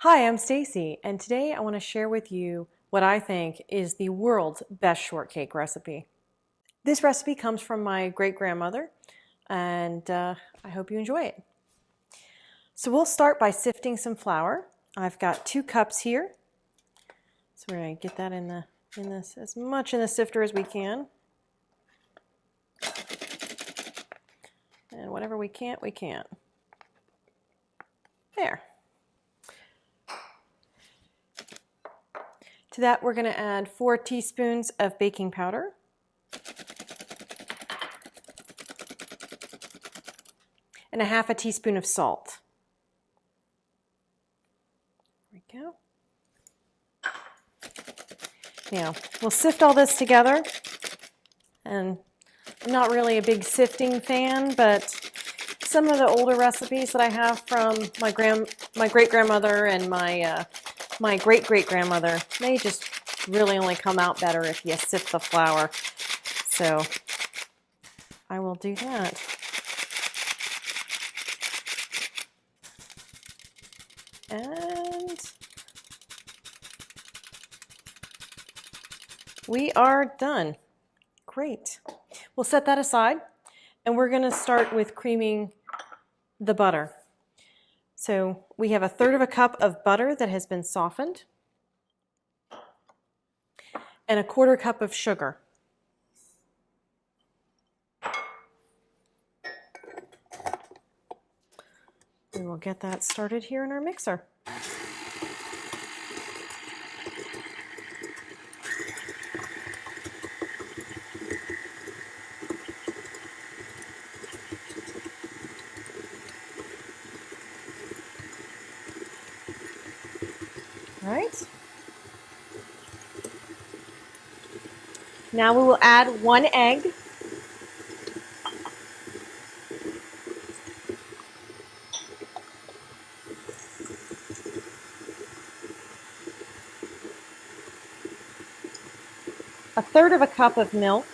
Hi, I'm Stacy, and today I want to share with you what I think is the world's best shortcake recipe. This recipe comes from my great-grandmother, and I hope you enjoy it. So we'll start by sifting some flour. I've got 2 cups here. So we're going to get that in this as much in the sifter as we can. And whatever we can't, we can't. There. To that, we're going to add 4 teaspoons of baking powder. And a half a teaspoon of salt. There we go. Now, we'll sift all this together. And I'm not really a big sifting fan, but some of the older recipes that I have from my great-grandmother and my great-great-grandmother, they just really only come out better if you sift the flour. So I will do that. And we are done. Great. We'll set that aside, and we're going to start with creaming the butter. So we have 1/3 cup of butter that has been softened and 1/4 cup of sugar. We will get that started here in our mixer. All right. Now we will add 1 egg. A 1/3 cup of milk.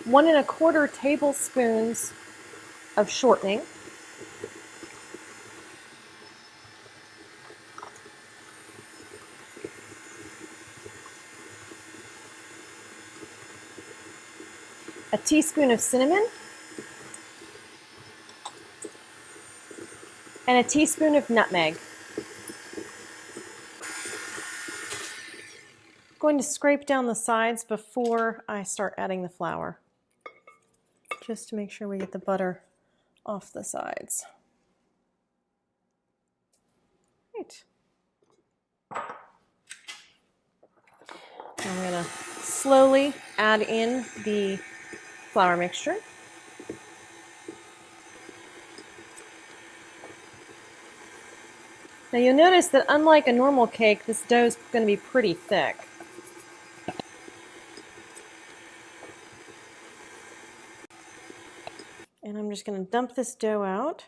One and 1/4 tablespoons of shortening. A teaspoon of cinnamon. And a teaspoon of nutmeg. I'm going to scrape down the sides before I start adding the flour, just to make sure we get the butter off the sides. Right. I'm going to slowly add in the flour mixture. Now you'll notice that unlike a normal cake, this dough is going to be pretty thick. And I'm just going to dump this dough out,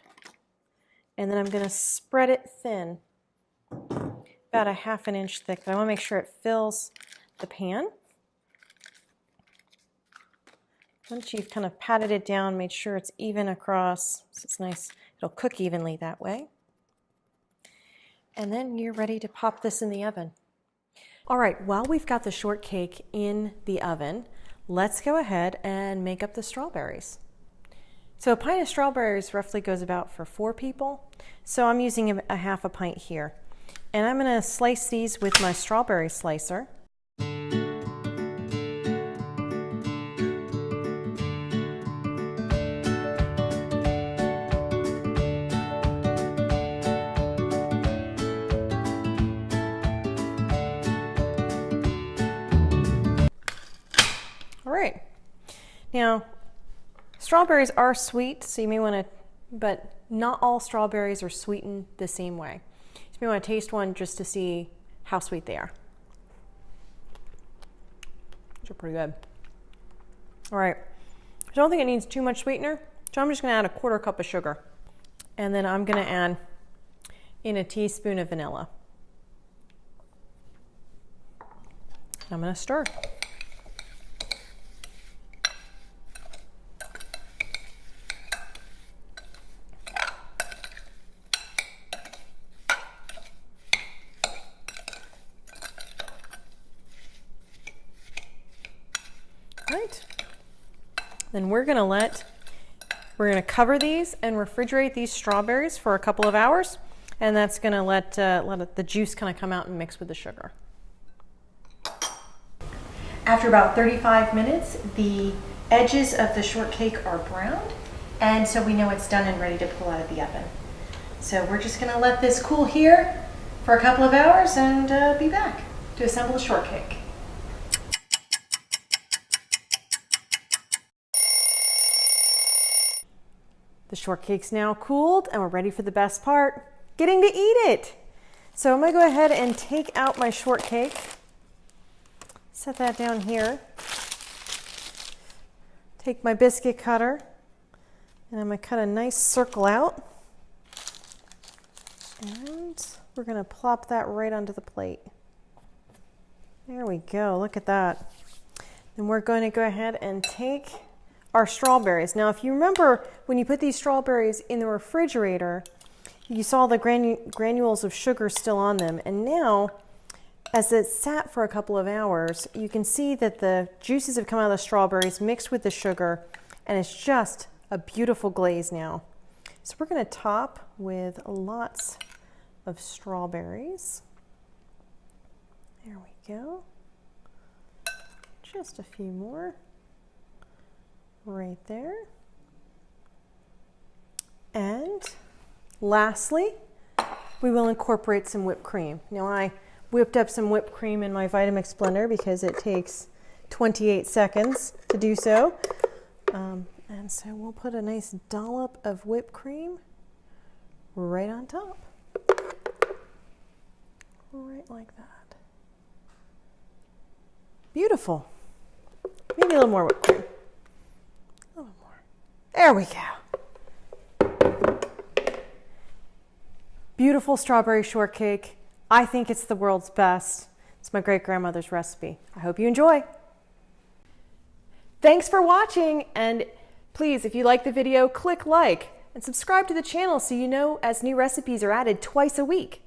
and then I'm going to spread it thin, about 1/2 inch thick, but I want to make sure it fills the pan. Once you've kind of patted it down, made sure it's even across, so it's nice, it'll cook evenly that way. And then you're ready to pop this in the oven. All right, while we've got the shortcake in the oven, let's go ahead and make up the strawberries. So a pint of strawberries roughly goes about for 4 people. So I'm using a 1/2 pint here. And I'm gonna slice these with my strawberry slicer. All right, now strawberries are sweet, so you may want to, but not all strawberries are sweetened the same way. So you may want to taste one just to see how sweet they are. These are pretty good. All right, I don't think it needs too much sweetener, so I'm just going to add 1/4 cup of sugar. And then I'm going to add in a teaspoon of vanilla. I'm going to stir. Right. Then we're going to cover these and refrigerate these strawberries for a couple of hours, and that's going to let the juice kind of come out and mix with the sugar. After about 35 minutes, the edges of the shortcake are browned, and so we know it's done and ready to pull out of the oven. So we're just going to let this cool here for a couple of hours and be back to assemble the shortcake. The shortcake's now cooled and we're ready for the best part, getting to eat it. So I'm going to go ahead and take out my shortcake. Set that down here. Take my biscuit cutter and I'm going to cut a nice circle out. And we're going to plop that right onto the plate. There we go, look at that. Then we're going to go ahead and take our strawberries. Now, if you remember when you put these strawberries in the refrigerator, you saw the granules of sugar still on them. And now, as it sat for a couple of hours, you can see that the juices have come out of the strawberries mixed with the sugar, and it's just a beautiful glaze now. So we're going to top with lots of strawberries. There we go. Just a few more right there. And lastly, we will incorporate some whipped cream. Now I whipped up some whipped cream in my Vitamix blender because it takes 28 seconds to do so. And so we'll put a nice dollop of whipped cream right on top. Right like that. Beautiful. Maybe a little more whipped cream. A little more. There we go. Beautiful strawberry shortcake. I think it's the world's best. It's my great-grandmother's recipe. I hope you enjoy. Thanks for watching, and please, if you like the video, click like and subscribe to the channel so you know as new recipes are added twice a week.